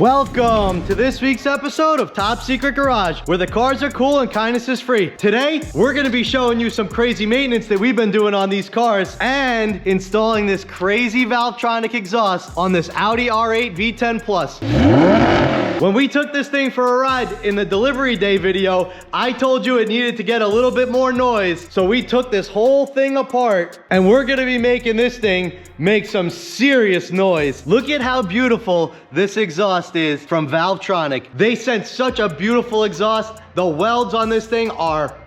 Welcome to this week's episode of Top Secret Garage, where the cars are cool and kindness is free. Today, we're gonna be showing you some crazy maintenance that we've been doing on these cars and installing this crazy Valvetronic exhaust on this Audi R8 V10 Plus. When we took this thing for a ride in the delivery day video, I told you it needed to get a little bit more noise. So we took this whole thing apart and we're gonna be making this thing make some serious noise. Look at how beautiful this exhaust is from Valvetronic. They sent such a beautiful exhaust. The welds on this thing are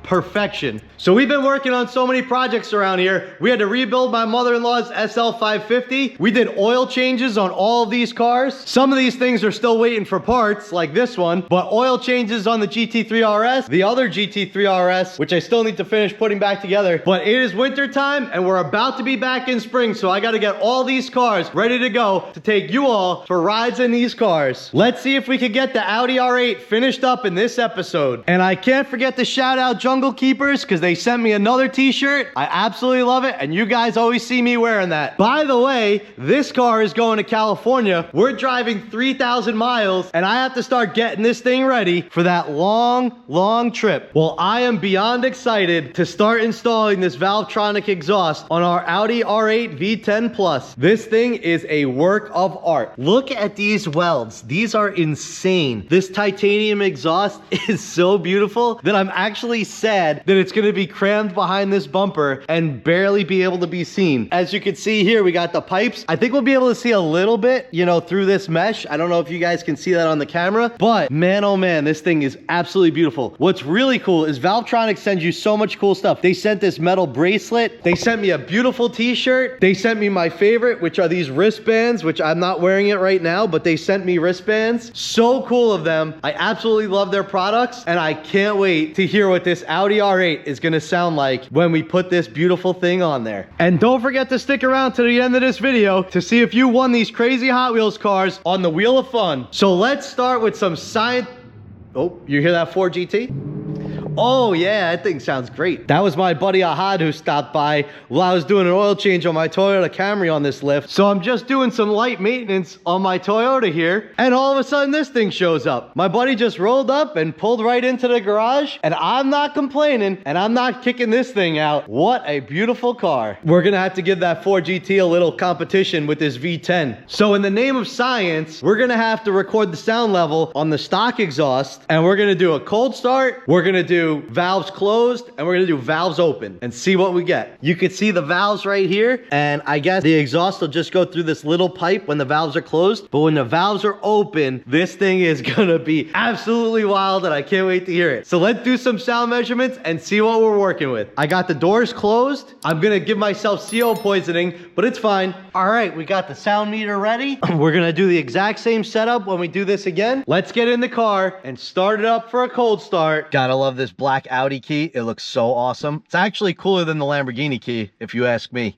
perfection. So we've been working on so many projects around here. We had to rebuild my mother-in-law's SL550. We did oil changes on all of these cars. Some of these things are still waiting for parts, like this one, but oil changes on the GT3 RS, the other GT3 RS, which I still need to finish putting back together. But it is winter time and we're about to be back in spring, so I gotta get all these cars ready to go to take you all for rides in these cars. Let's see if we can get the Audi R8 finished up in this episode. And I can't forget to shout out Jungle Keepers, because they sent me another t-shirt. I absolutely love it, and you guys always see me wearing that. By the way, this car is going to California. We're driving 3,000 miles, and I have to start getting this thing ready for that long trip. Well, I am beyond excited to start installing this Valvetronic exhaust on our Audi R8 V10 Plus. This thing is a work of art. Look at these welds. These are insane. This titanium exhaust is so beautiful that I'm actually sad that it's going to be crammed behind this bumper and barely be able to be seen. As you can see here, we got the pipes. I think we'll be able to see a little bit, you know, through this mesh. I don't know if you guys can see that on the camera, but man, oh man, this thing is absolutely beautiful. What's really cool is Valvetronic sends you so much cool stuff. They sent this metal bracelet. They sent me a beautiful t-shirt. They sent me my favorite, which are these wristbands, which I'm not wearing it right now, but they sent me wristbands. So cool of them. I absolutely love their products, and I can't wait to hear what this Audi R8 is going to sound like when we put this beautiful thing on there. And don't forget to stick around to the end of this video to see if you won these crazy Hot Wheels cars on the Wheel of Fun. So let's start with some science. Oh, you hear that 4GT? Oh yeah, that thing sounds great. That was my buddy Ahad who stopped by while I was doing an oil change on my Toyota Camry on this lift. So I'm just doing some light maintenance on my Toyota here, and all of a sudden this thing shows up. My buddy just rolled up and pulled right into the garage, and I'm not complaining, and I'm not kicking this thing out. What a beautiful car. We're gonna have to give that 4GT a little competition with this V10. So in the name of science, we're gonna have to record the sound level on the stock exhaust, and we're gonna do a cold start, we're gonna do valves closed, and we're gonna do valves open and see what we get. You can see the valves right here, and I guess the exhaust will just go through this little pipe when the valves are closed, but when the valves are open, this thing is gonna be absolutely wild, and I can't wait to hear it. So let's do some sound measurements and see what we're working with. I got the doors closed. I'm gonna give myself CO poisoning, but it's fine. All right, we got the sound meter ready. We're gonna do the exact same setup when we do this again. Let's get in the car and start it up for a cold start. Gotta love this black Audi key. It looks so awesome. It's actually cooler than the Lamborghini key, if you ask me.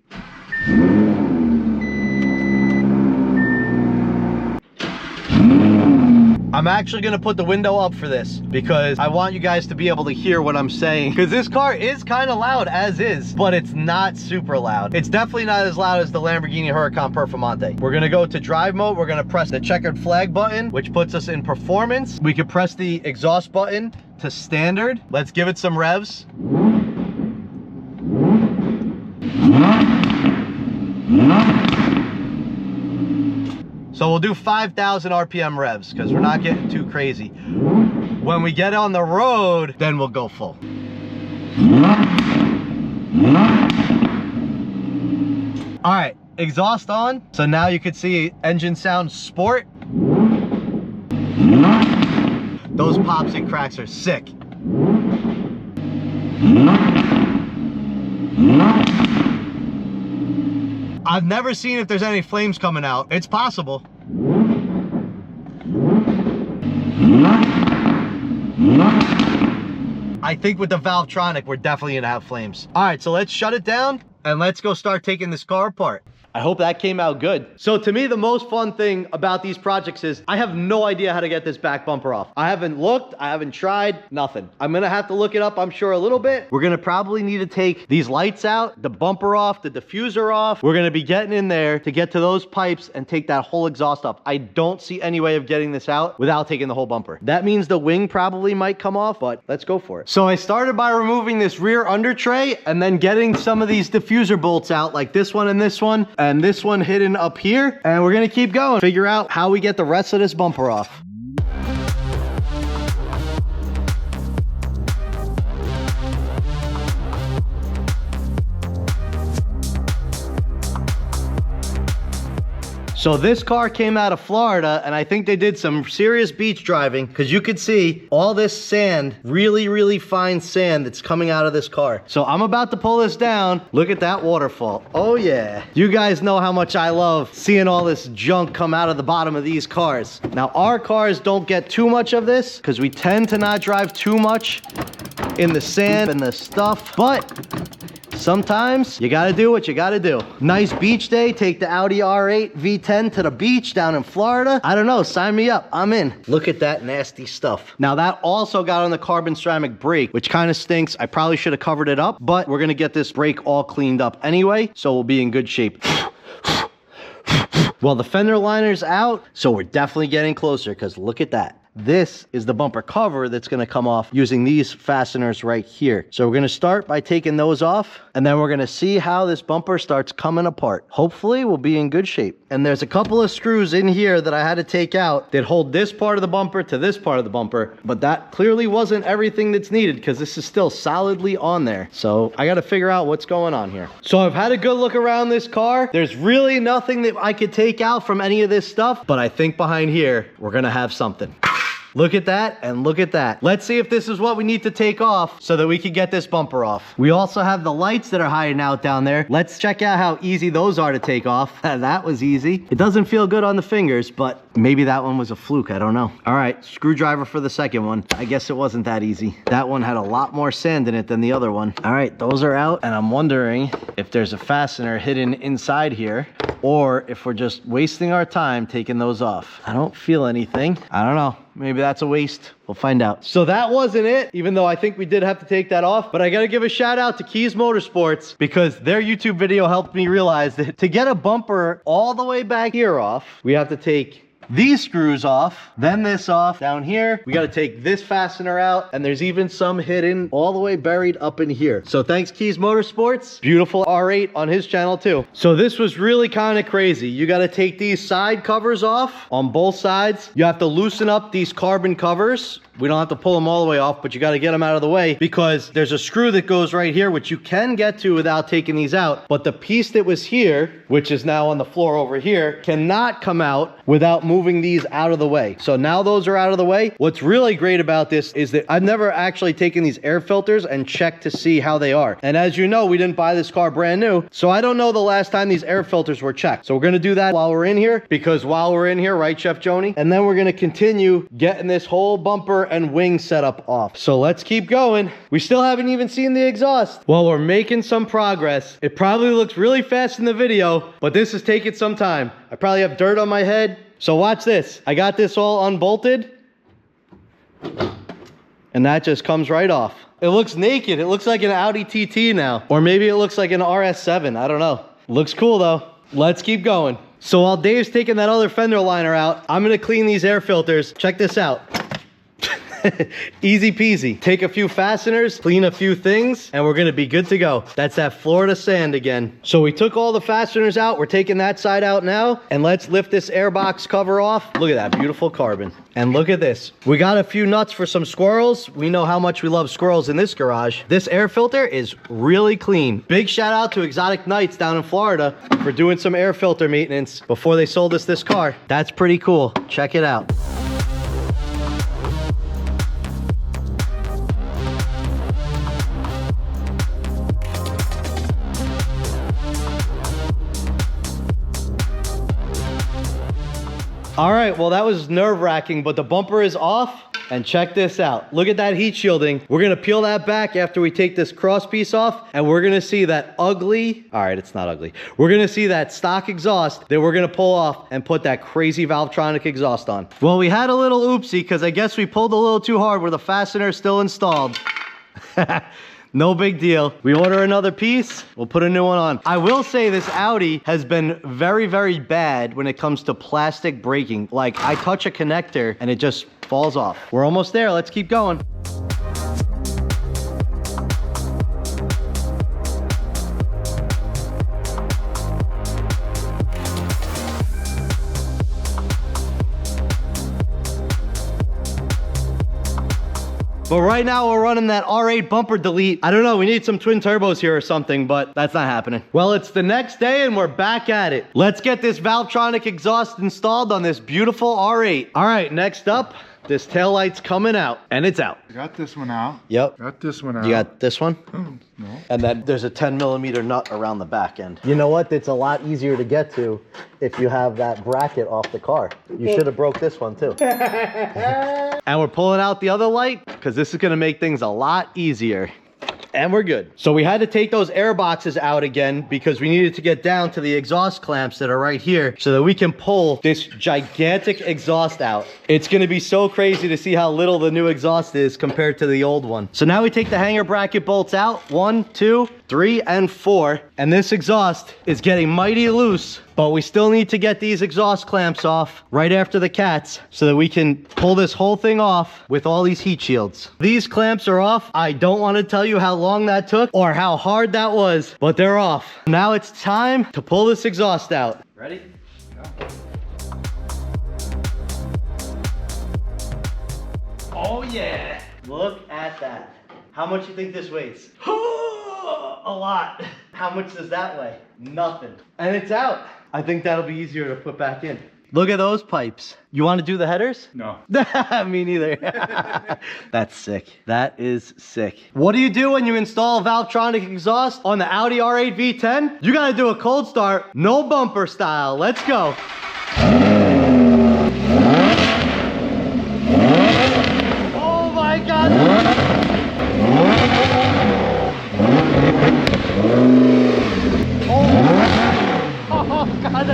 I'm actually gonna put the window up for this because I want you guys to be able to hear what I'm saying, because this car is kind of loud as is, but it's not super loud. It's definitely not as loud as the Lamborghini Huracan Performante. We're gonna go to drive mode. We're gonna press the checkered flag button, which puts us in performance. We can press the exhaust button to standard. Let's give it some revs. So we'll do 5,000 RPM revs because we're not getting too crazy. When we get on the road, then we'll go full. All right, exhaust on. So now you can see engine sound sport. Those pops and cracks are sick. I've never seen if there's any flames coming out. It's possible. I think with the Valvetronic, we're definitely gonna have flames. All right, so let's shut it down and let's go start taking this car apart. I hope that came out good. So to me, the most fun thing about these projects is I have no idea how to get this back bumper off. I haven't looked, I haven't tried, nothing. I'm gonna have to look it up, I'm sure, a little bit. We're gonna probably need to take these lights out, the bumper off, the diffuser off. We're gonna be getting in there to get to those pipes and take that whole exhaust off. I don't see any way of getting this out without taking the whole bumper. That means the wing probably might come off, but let's go for it. So I started by removing this rear under tray and then getting some of these diffuser bolts out, like this one and this one hidden up here. And we're gonna keep going, figure out how we get the rest of this bumper off. So this car came out of Florida, and I think they did some serious beach driving, because you could see all this sand, really, really fine sand that's coming out of this car. So I'm about to pull this down. Look at that waterfall. Oh yeah. You guys know how much I love seeing all this junk come out of the bottom of these cars. Now our cars don't get too much of this, because we tend to not drive too much in the sand and the stuff, but sometimes you gotta do what you gotta do. Nice beach day, take the Audi R8 V10 to the beach down in Florida. I don't know, sign me up, I'm in. Look at that nasty stuff. Now that also got on the carbon ceramic brake, which kind of stinks. I probably should have covered it up, but we're gonna get this brake all cleaned up anyway, so we'll be in good shape. Well, the fender liner's out, so we're definitely getting closer, because look at that. This is the bumper cover that's going to come off using these fasteners right here. So we're going to start by taking those off, and then we're going to see how this bumper starts coming apart. Hopefully we'll be in good shape. And there's a couple of screws in here that I had to take out that hold this part of the bumper to this part of the bumper, but that clearly wasn't everything that's needed, because this is still solidly on there. So I got to figure out what's going on here. So I've had a good look around this car. There's really nothing that I could take out from any of this stuff, but I think behind here we're going to have something. Look at that, and look at that. Let's see if this is what we need to take off so that we can get this bumper off. We also have the lights that are hiding out down there. Let's check out how easy those are to take off. That was easy. It doesn't feel good on the fingers, but maybe that one was a fluke, I don't know. All right, screwdriver for the second one. I guess it wasn't that easy. That one had a lot more sand in it than the other one. All right, those are out, and I'm wondering if there's a fastener hidden inside here, or if we're just wasting our time taking those off. I don't feel anything. I don't know. Maybe that's a waste. We'll find out. So that wasn't it, even though I think we did have to take that off. But I gotta give a shout out to Keys Motorsports, because their YouTube video helped me realize that to get a bumper all the way back here off, we have to take these screws off, then this off. Down here, we got to take this fastener out, and there's even some hidden all the way buried up in here. So thanks Keys Motorsports. Beautiful R8 on his channel too. So this was really kind of crazy. You got to take these side covers off on both sides. You have to loosen up these carbon covers. We don't have to pull them all the way off, but you got to get them out of the way, because there's a screw that goes right here, which you can get to without taking these out. But the piece that was here, which is now on the floor over here, cannot come out without moving these out of the way. So now those are out of the way. What's really great about this is that I've never actually taken these air filters and checked to see how they are. And as you know, we didn't buy this car brand new, so I don't know the last time these air filters were checked. So we're going to do that while we're in here, because while we're in here, right, Chef Joni? And then we're going to continue getting this whole bumper and wing setup off. So let's keep going. We still haven't even seen the exhaust. Well, we're making some progress. It probably looks really fast in the video, but this is taking some time. I probably have dirt on my head. So watch this. I got this all unbolted, and that just comes right off. It looks naked. It looks like an Audi TT now, or maybe it looks like an RS7. I don't know. Looks cool though. Let's keep going. So while Dave's taking that other fender liner out, I'm gonna clean these air filters. Check this out. Easy peasy. Take a few fasteners, clean a few things, and we're gonna be good to go. That's that Florida sand again. So we took all the fasteners out. We're taking that side out now, and let's lift this airbox cover off. Look at that beautiful carbon. And look at this. We got a few nuts for some squirrels. We know how much we love squirrels in this garage. This air filter is really clean. Big shout out to Exotic Nights down in Florida for doing some air filter maintenance before they sold us this car. That's pretty cool. Check it out. All right, well, that was nerve-wracking, but the bumper is off. And check this out. Look at that heat shielding. We're gonna peel that back after we take this cross piece off, and we're gonna see that ugly, all right, it's not ugly. We're gonna see that stock exhaust that we're gonna pull off and put that crazy Valvetronic exhaust on. Well, we had a little oopsie because I guess we pulled a little too hard where the fastener is still installed. No big deal. We order another piece, we'll put a new one on. I will say this Audi has been very, very bad when it comes to plastic braking. Like, I touch a connector and it just falls off. We're almost there, let's keep going. But right now we're running that R8 bumper delete. I don't know, we need some twin turbos here or something, but that's not happening. Well, it's the next day and we're back at it. Let's get this Valvetronic exhaust installed on this beautiful R8. All right, next up, this taillight's coming out, and it's out. I got this one out. Yep. Got this one out. You got this one? No. And then there's a 10mm nut around the back end. You know what? It's a lot easier to get to if you have that bracket off the car. You should have broke this one too. And we're pulling out the other light because this is gonna make things a lot easier. And we're good. So we had to take those air boxes out again because we needed to get down to the exhaust clamps that are right here so that we can pull this gigantic exhaust out. It's gonna be so crazy to see how little the new exhaust is compared to the old one. So now we take the hanger bracket bolts out, 1, 2, 3, and 4. And this exhaust is getting mighty loose, but we still need to get these exhaust clamps off right after the cats so that we can pull this whole thing off with all these heat shields. These clamps are off. I don't want to tell you how long that took or how hard that was, but they're off. Now it's time to pull this exhaust out. Ready? Yeah. Oh yeah. Look at that. How much do you think this weighs? A lot. How much does that weigh? Nothing. And it's out. I think that'll be easier to put back in. Look at those pipes. You want to do the headers? No. Me neither. That's sick. That is sick. What do you do when you install a Valvetronic exhaust on the Audi R8 V10? You got to do a cold start, no bumper style. Let's go. Oh my God. Oh God,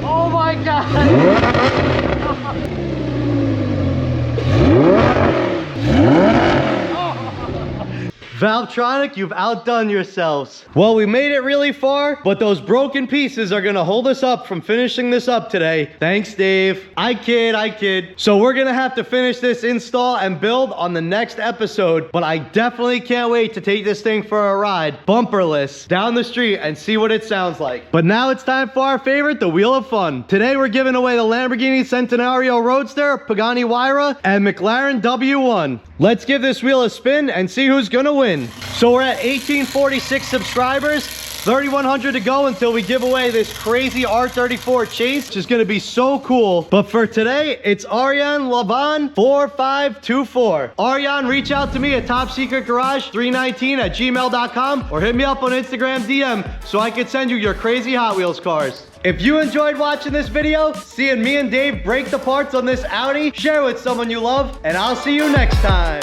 oh my God. Valvetronic, you've outdone yourselves. Well, we made it really far, but those broken pieces are gonna hold us up from finishing this up today. Thanks, Dave. I kid. So we're gonna have to finish this install and build on the next episode, but I definitely can't wait to take this thing for a ride, bumperless, down the street and see what it sounds like. But now it's time for our favorite, the Wheel of Fun. Today we're giving away the Lamborghini Centenario Roadster, Pagani Huayra, and McLaren W1. Let's give this wheel a spin and see who's gonna win. So we're at 1846 subscribers, 3,100 to go until we give away this crazy R34 Chase, which is gonna be so cool. But for today, it's Aryan Lavan 4524. Aryan, reach out to me at topsecretgarage319@gmail.com or hit me up on Instagram DM so I can send you your crazy Hot Wheels cars. If you enjoyed watching this video, seeing me and Dave break the parts on this Audi, share with someone you love, and I'll see you next time.